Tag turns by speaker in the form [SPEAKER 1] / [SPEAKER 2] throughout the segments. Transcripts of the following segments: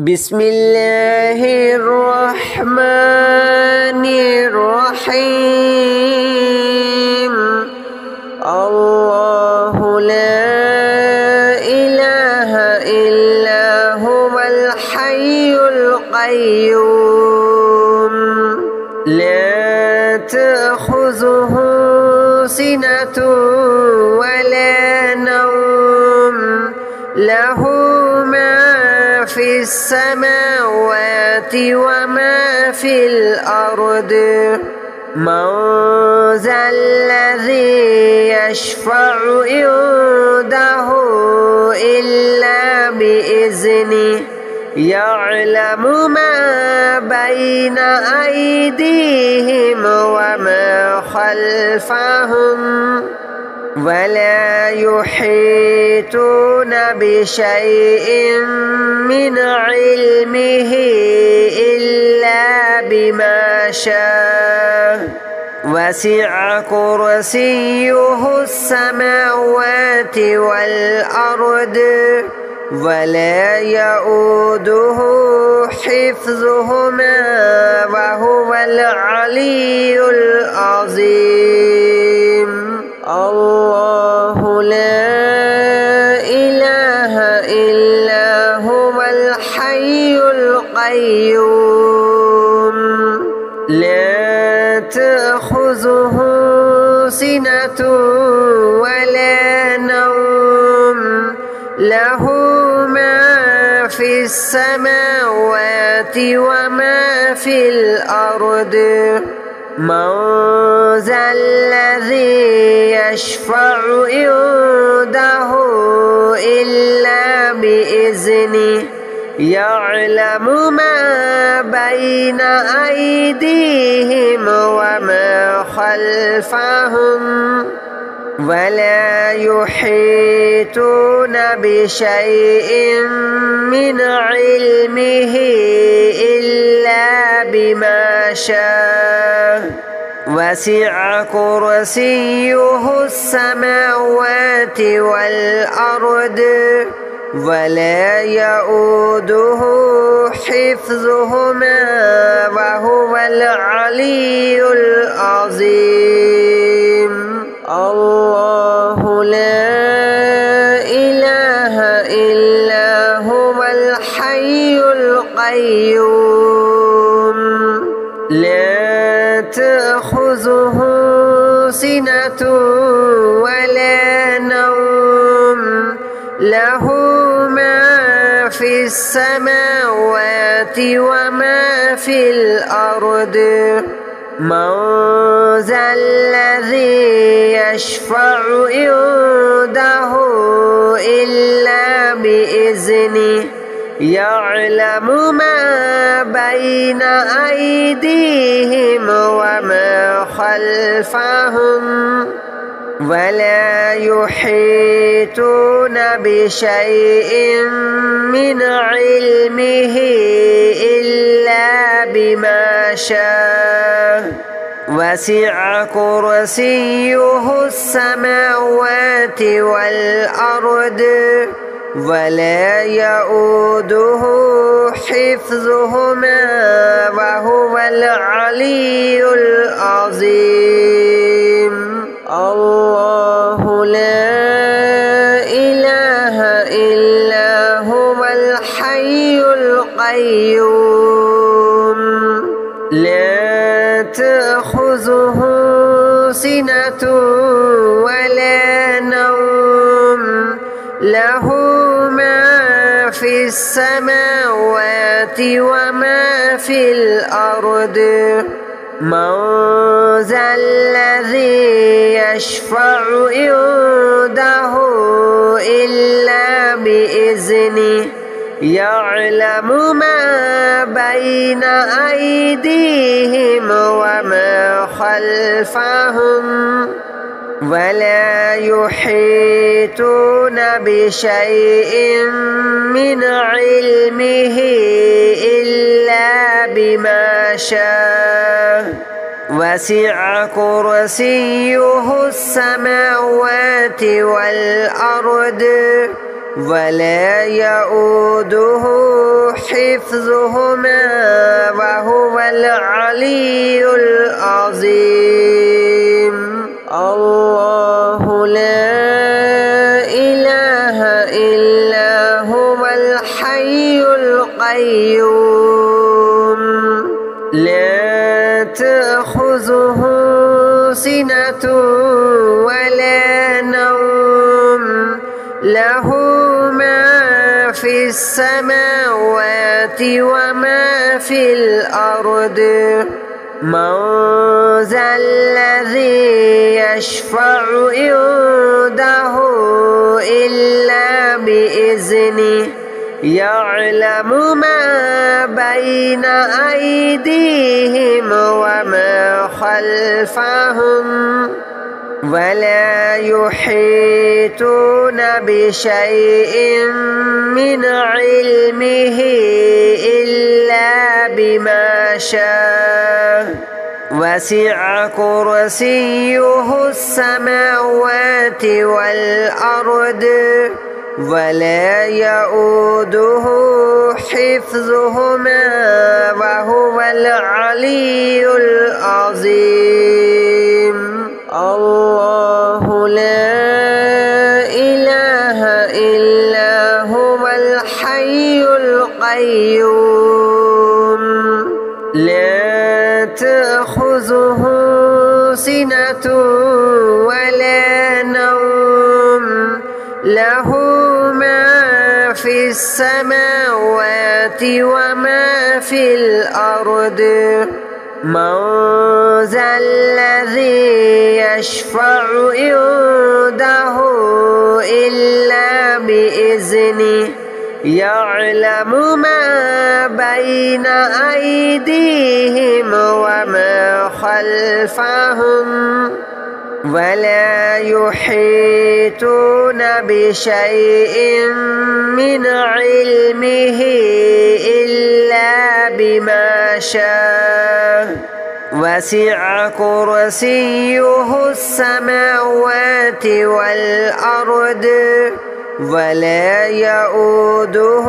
[SPEAKER 1] بسم الله الرحمن الرحيم. الله لا إله إلا هو الحي القيوم لا تأخذه سنة ولا نوم له ما في السماوات وما في الأرض من ذا الذي يشفع عنده إلا بإذنه يعلم ما بين أيديهم وما خلفهم ولا يحيطون بشيء من علمه إلا بما شاء وسع كرسيه السماوات والأرض ولا يؤوده حفظهما وهو العلي العظيم. الله لا إله إلا هو الحي القيوم لا تأخذه سنة ولا نوم له ما في السماوات وما في الأرض من ذا الذي يشفع عنده إلا بإذنه يعلم ما بين أيديهم وما خلفهم ولا يحيطون بشيء من علمه إلا بما شاء وسع كرسيه السماوات والأرض ولا يؤوده حفظهما وهو العلي العظيم. الله لا إله إلا هو الحي القيوم لا تأخذه سنة ولا نوم له ما في السماوات وما في الأرض من ذا الذي يشفع عنده إلا بإذنه يعلم ما بين أيديهم وما خلفهم ولا يحيطون بشيء من علمه إلا بما شاء وسع كرسيه السماوات والأرض ولا يؤوده حفظهما وهو العلي العظيم. الله لا إله إلا هو الحي القيوم لا تأخذه سنة ولا نوم له ما في السماوات وما في الأرض من ذا الذي يشفع عنده إلا بإذنه يعلم ما بين أيديهم وما خلفهم ولا يحيطون بشيء من علمه إلا بما شاء وسع كرسيه السماوات والأرض ولا يؤوده حفظهما وهو العلي العظيم. الله لا إله إلا هو الحي القيوم لا تأخذه سنة ولا نوم له ما في السماوات وما في الأرض. من ذا الذي يشفع عنده إلا بإذنه يعلم ما بين أيديهم وما خلفهم ولا يحيطون بشيء من علمه إلا بما شاء. وسع كرسيه السماوات والأرض ولا يؤوده حفظهما وهو العلي العظيم. الله لا إله إلا هو الحي القيوم لا تأخذه سنة ولا نوم له ما في السماوات وما في الأرض. من ذا الذي يشفع عنده إلا بإذنه يعلم ما بين أيديهم وما خلفهم ولا يحيطون بشيء من علمه إلا بما شاء. وسع كرسيه السماوات والأرض ولا يؤوده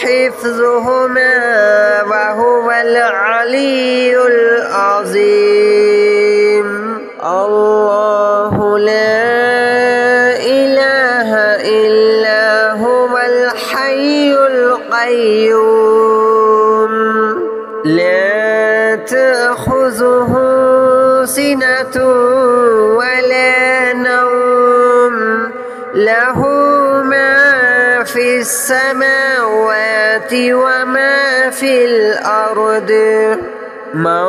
[SPEAKER 1] حفظهما وهو العلي العظيم. الله لا إله إلا هو الحي القيوم لا تأخذه سنة ولا نوم له ما في السماوات وما في الأرض. من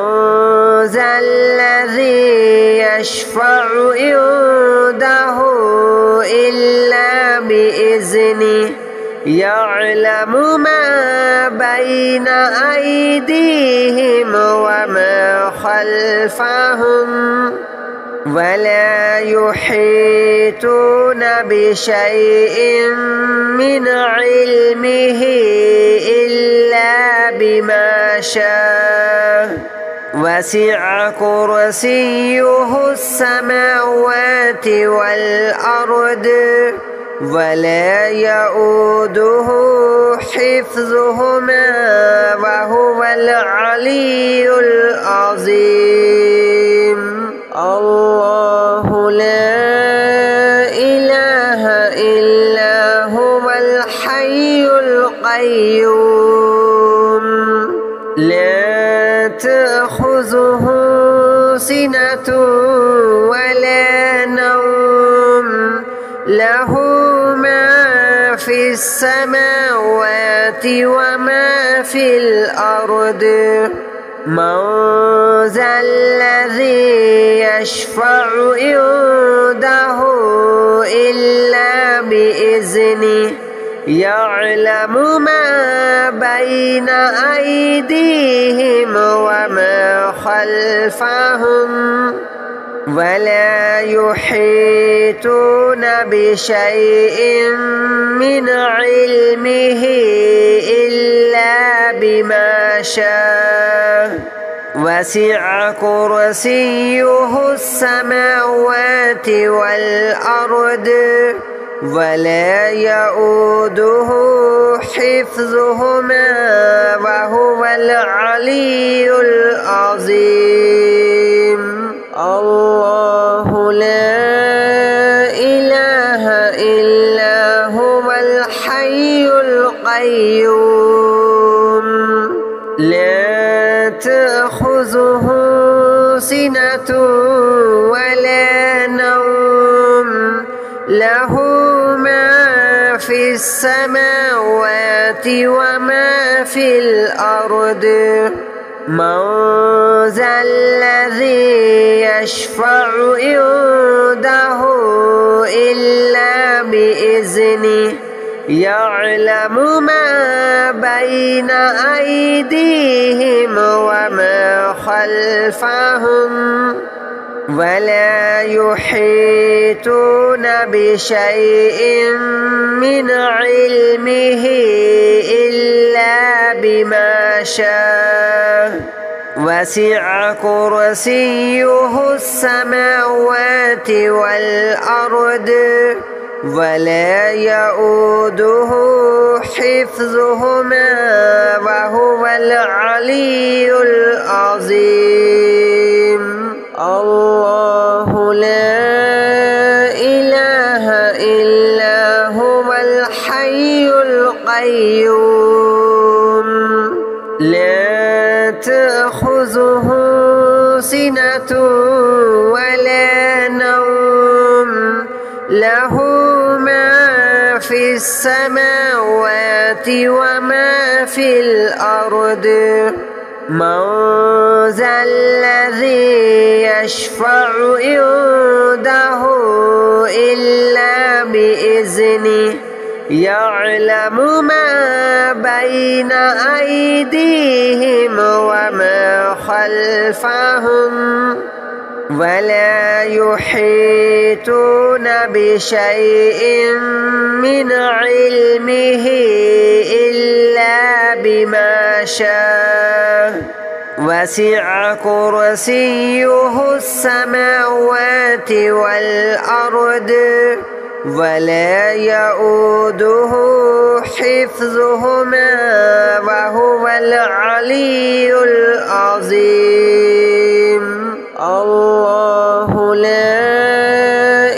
[SPEAKER 1] ذا الذي يشفع عنده إلا بإذنه يعلم ما بين أيديهم وما خلفهم ولا يحيطون بشيء من علمه إلا بما شاء. وسع كرسيه السماوات والأرض ولا يؤوده حفظهما وهو العلي العظيم. الله لا إله إلا هو الحي القيوم لا تأخذه سنة ولا نوم له ما في السماوات وما في الأرض. من ذا الذي يشفع عنده إلا بإذنه يعلم ما بين أيديهم وما خلفهم ولا يحيطون بشيء من علمه إلا بما شاء. وسع كرسيه السماوات والأرض ولا يؤوده حفظهما وهو العلي العظيم. الله لا إله إلا هو الحي القيوم لا تأخذه سنة ولا نوم له ما في السماوات وما في الأرض. من ذا الذي يشفع عنده إلا بإذنه يعلم ما بين أيديهم وما خلفهم ولا يحيطون بشيء من علمه إلا بما شاء وسع كرسيه السماوات والأرض ولا يؤوده حفظهما وهو العلي العظيم. الله لا إله إلا هو الحي القيوم لا تأخذه سنة ولا نوم له ما في السماوات وما في الأرض. من ذا الذي يشفع عنده إلا بإذنه يعلم ما بين أيديهم وما خلفهم ولا يحيطون بشيء من علمه إلا بما شاء وسع كرسيه السماوات والأرض ولا يؤوده حفظهما وهو العلي العظيم. الله لا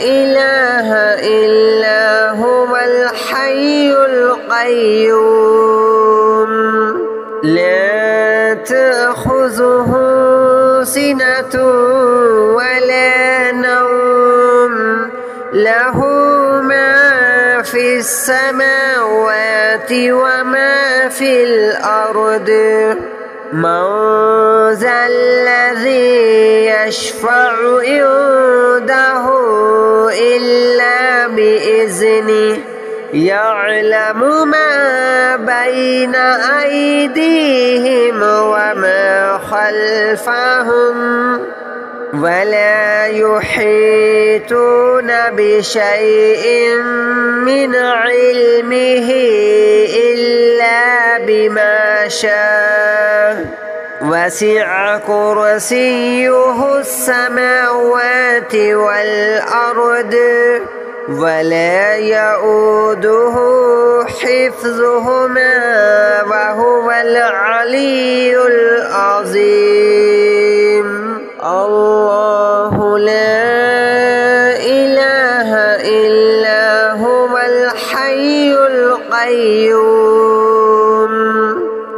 [SPEAKER 1] إله إلا هو الحي القيوم لا تأخذه سنة ولا نوم له ما في السماوات وما في الأرض. من ذا الذي يشفع عنده إلا بإذنه يعلم ما بين أيديهم وما خلفهم ولا يحيطون بشيء من علمه إلا بما شاء وسع كرسيه السماوات والأرض ولا يؤوده حفظهما وهو العلي العظيم. الله لا إله إلا هو الحي القيوم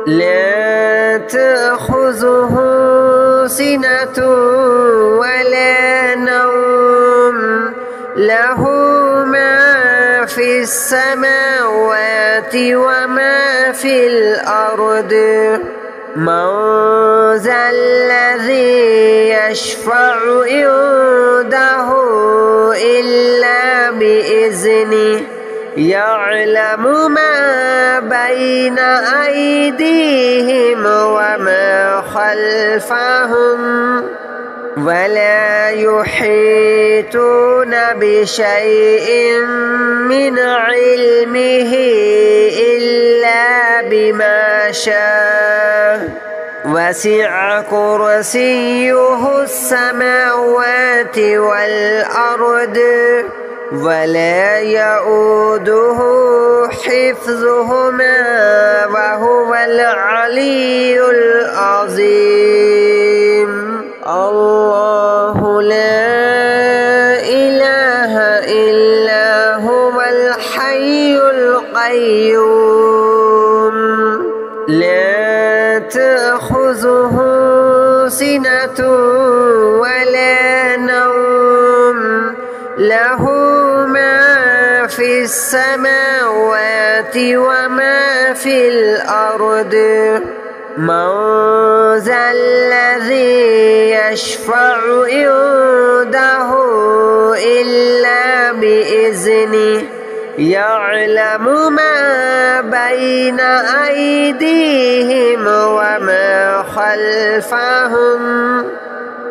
[SPEAKER 1] لا تأخذه سنة ولا نوم له ما في السماوات وما في الأرض. من ذا الذي يشفع عنده إلا بإذنه يعلم ما بين أيديهم وما خلفهم ولا يحيطون بشيء من علمه إلا بما شاء وسع كرسيه السماوات والأرض ولا يؤوده حفظهما وهو العلي العظيم. الله لا إله إلا هو الحي القيوم لا تأخذه سنة ولا نوم له ما في السماوات وما في الأرض. من ذا الذي يشفع عنده إلا بإذنه يعلم ما بين أيديهم وما خلفهم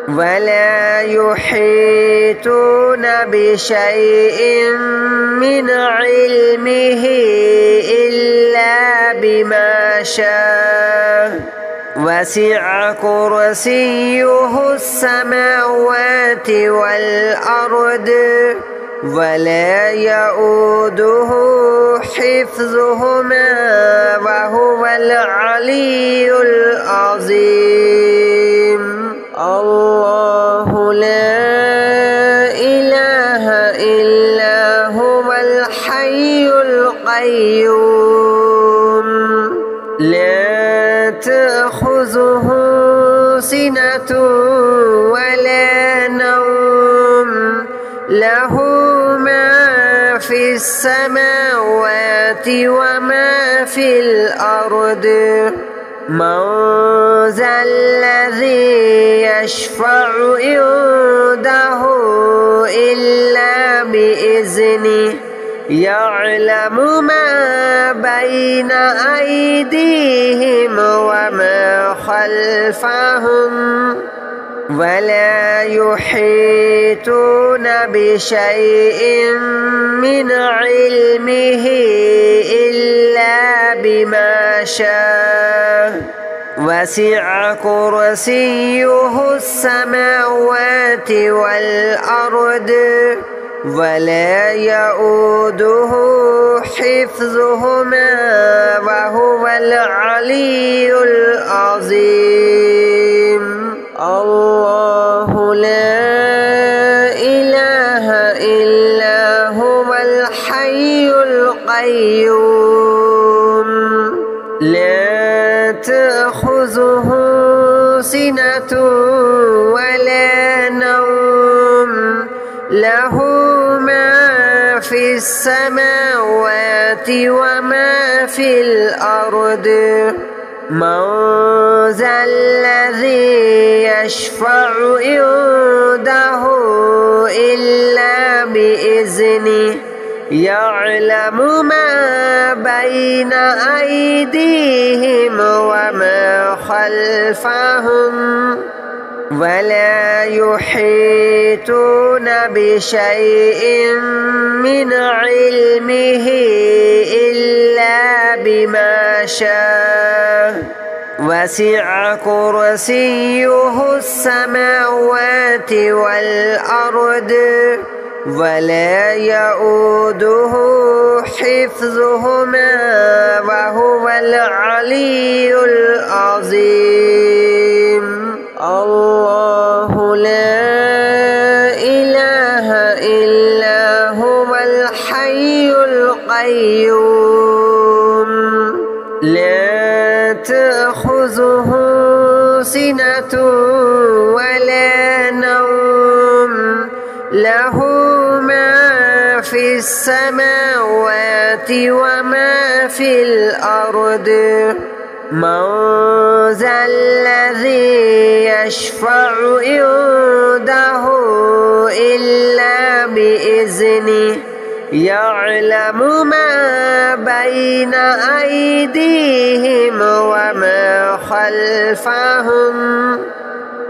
[SPEAKER 1] ولا يحيطون بشيء من علمه إلا بما شاء. وسع كرسيه السماوات والأرض ولا يؤوده حفظهما وهو العلي العظيم. الله لا إله إلا هو الحي القيوم لا تأخذه سنة ولا نوم له ما في السماوات وما في الأرض. من ذا الذي يشفع عنده إلا بإذنه يعلم ما بين أيديهم وما خلفهم ولا يحيطون بشيء من علمه إلا بما شاء. وسع كرسيه السماوات والأرض ولا يؤوده حفظهما وهو العلي العظيم. الله لا إله إلا هو الحي القيوم لا تأخذه سنة ولا نوم له ما في السماوات وما في الأرض. من ذا الذي يشفع عنده إلا بإذنه يعلم ما بين أيديهم وما خلفهم ولا يحيطون بشيء من علمه إلا بما شاء. وسع كرسيه السماوات والأرض ولا يؤوده حفظهما وهو العلي العظيم. الله لا إله إلا هو الحي القيوم لا تأخذه سنة ولا نوم له ما في السماوات وما في الأرض. من ذا الذي يشفع عنده إلا بإذنه يعلم ما بين أيديهم وما خلفهم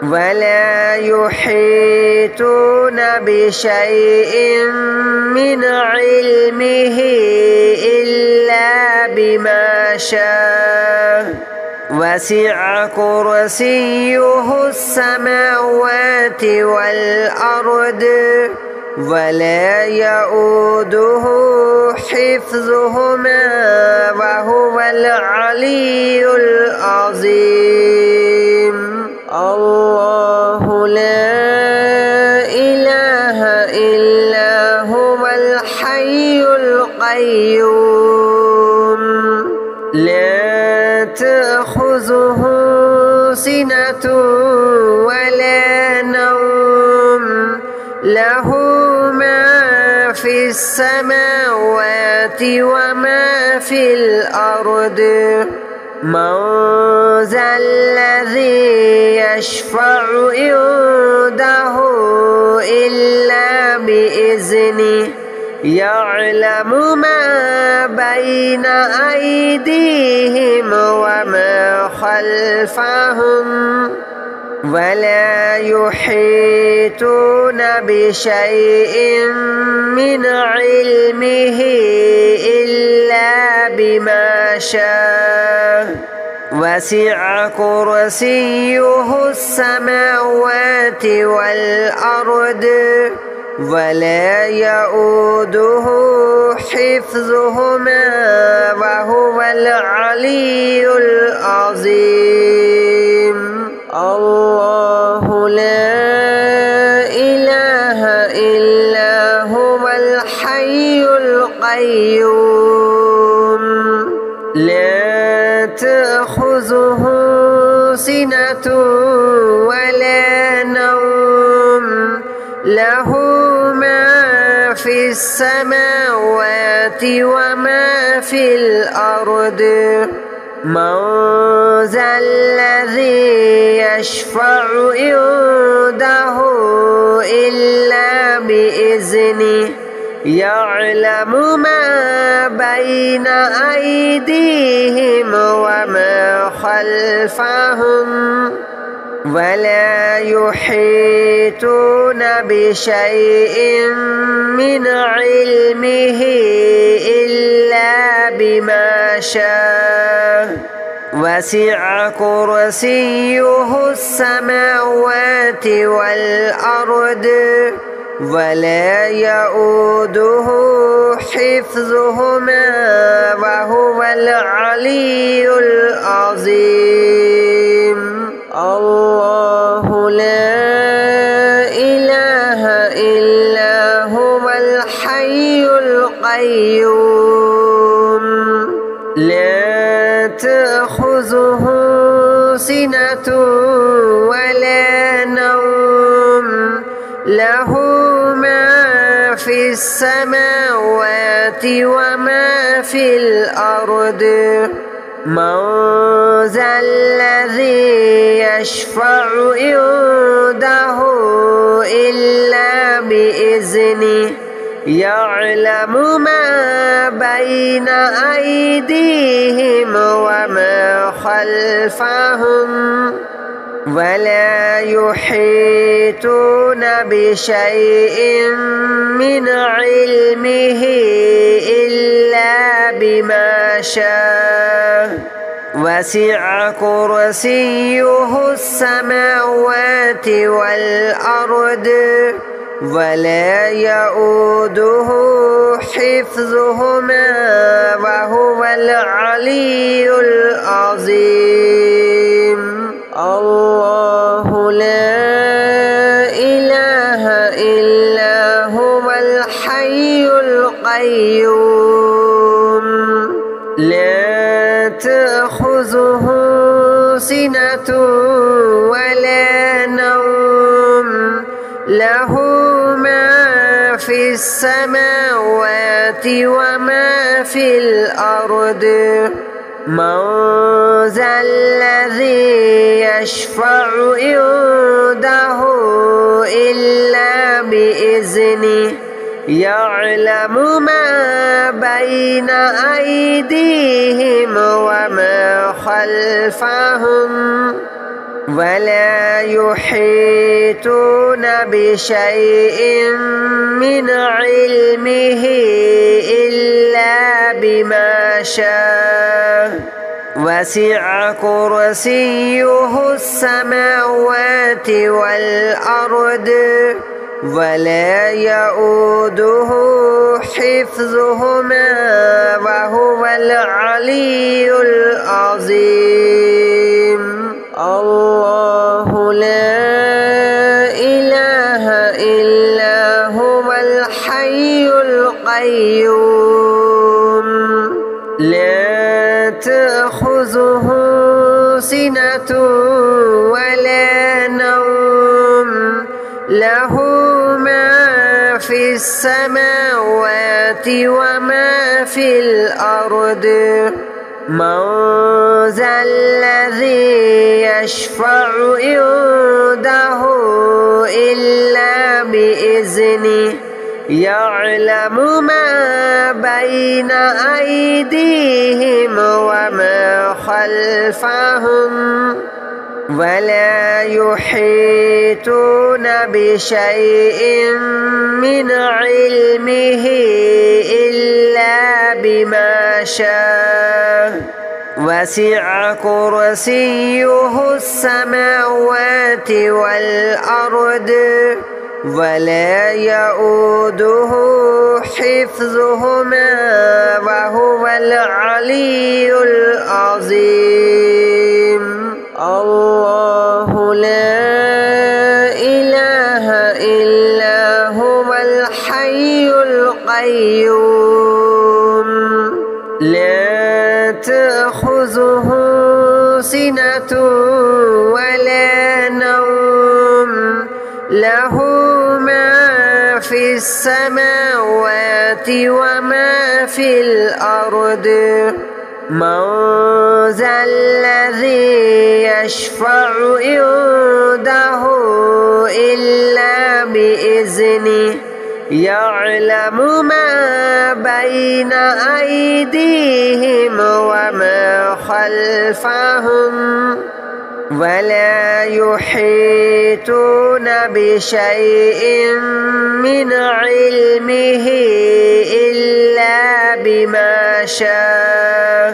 [SPEAKER 1] ولا يحيطون بشيء من علمه إلا بما شاء. وسع كرسيه السماوات والأرض ولا يؤوده حفظهما وهو العلي العظيم. الله لا إله إلا هو الحي القيوم لا تأخذه سنة ولا نوم له ما في السماوات وما في الأرض. من ذا الذي يشفع عنده إلا بإذنه يعلم ما بين أيديهم وما خلفهم ولا يحيطون بشيء من علمه إلا بما شاء. وسع كرسيه السماوات والأرض ولا يؤوده حفظهما وهو العلي العظيم. الله لا إله إلا هو الحي القيوم لا تأخذه سنة ولا نوم له ما في السماوات وما في الأرض. من ذا الذي يشفع عنده إلا بإذنه يعلم ما بين أيديهم وما خلفهم ولا يحيطون بشيء من علمه إلا بما شاء. وسع كرسيه السماوات والأرض ولا يؤوده حفظهما وهو العلي العظيم. الله لا إله إلا هو الحي القيوم لا تأخذه سنة ولا نوم له ما في السماوات وما في الأرض. من ذا الذي يشفع عنده إلا بإذنه يعلم ما بين أيديهم وما خلفهم ولا يحيطون بشيء من علمه إلا بما شاء. وسع كرسيه السماوات والأرض ولا يؤوده حفظهما وهو العلي العظيم. الله لا إله إلا هو الحي القيوم لا تأخذه سنة ولا نوم له ما في السماوات وما في الأرض. من ذا الذي يشفع عنده إلا بإذنه يعلم ما بين أيديهم وما خلفهم ولا يحيطون بشيء من علمه إلا بما شاء. وسع كرسيه السماوات والأرض ولا يؤوده حفظهما وهو العلي العظيم. الله لا إله إلا هو الحي القيوم لا تأخذه سنة ولا نوم له ما في السماوات وما في الأرض. من ذا الذي يشفع عنده إلا بإذنه يعلم ما بين أيديهم وما خلفهم ولا يحيطون بشيء من علمه إلا بما شاء. وسع كرسيه السماوات والأرض ولا يؤوده حفظهما وهو العلي العظيم. الله لا إله إلا هو الحي القيوم لا تأخذه سنة ولا نوم له ما في السماوات وما في الأرض. من ذا الذي يشفع عنده إلا بإذنه يعلم ما بين أيديهم وما خلفهم ولا يحيطون بشيء من علمه إلا بما شاء.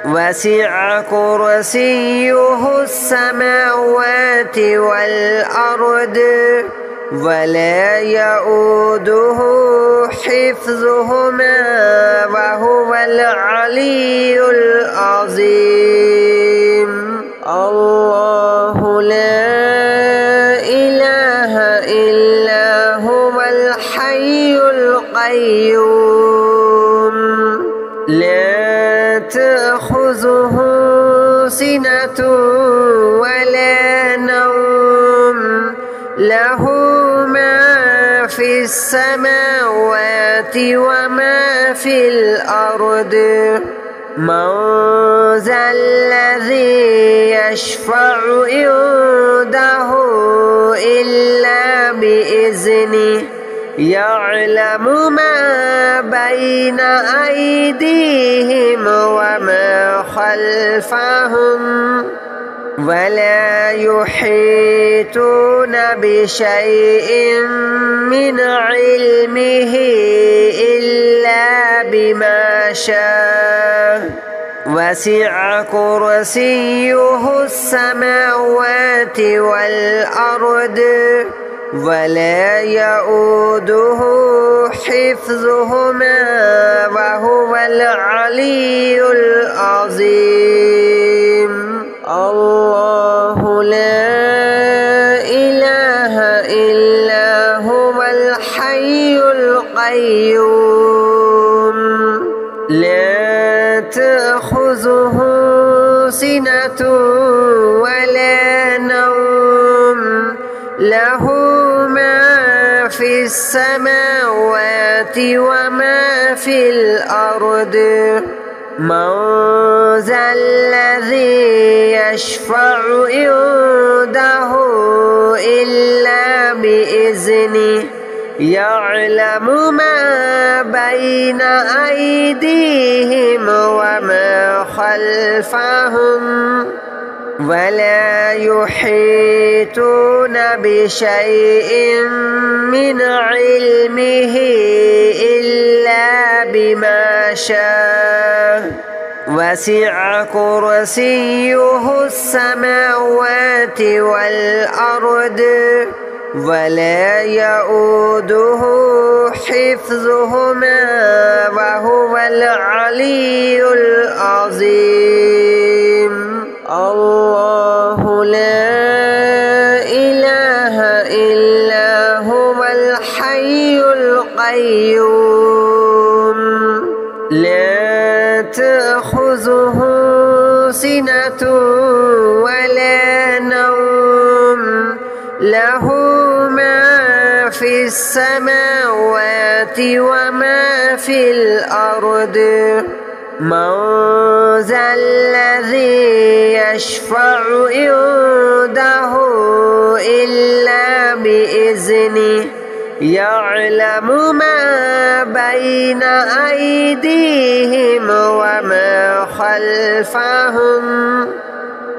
[SPEAKER 1] وسع كرسيه السماوات والأرض ولا يؤوده حفظهما وهو العلي العظيم. الله لا إله إلا هو الحي القيوم لا تأخذه سنة ولا نوم له ما في السماوات وما في الأرض. من ذا الذي يشفع عنده إلا بإذنه يعلم ما بين أيديهم وما خلفهم ولا يحيطون بشيء من علمه إلا بما شاء. وسع كرسيه السماوات والأرض ولا يؤوده حفظهما وهو العلي العظيم. الله لا إله إلا هو الحي القيوم لا تأخذه سنة ولا نوم له ما في السماوات وما في الأرض. من ذا الذي يشفع عنده إلا بإذنه يعلم ما بين أيديهم وما خلفهم ولا يحيطون بشيء من علمه إلا بما شاء. وسع كرسيه السماوات والأرض ولا يؤوده حفظهما وهو العلي العظيم. الله لا إله إلا هو الحي القيوم لا تأخذه سنة ولا نوم له ما في السماوات وما في الأرض. من ذا الذي يشفع عنده إلا بإذنه يعلم ما بين أيديهم وما خلفهم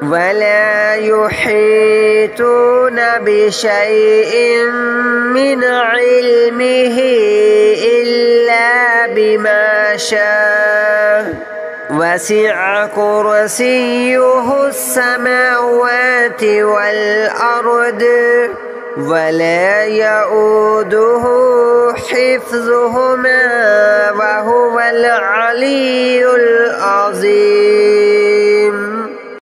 [SPEAKER 1] ولا يحيطون بشيء من علمه إلا بما شاء وسع كرسيه السماوات والأرض ولا يؤوده حفظهما وهو العلي العظيم.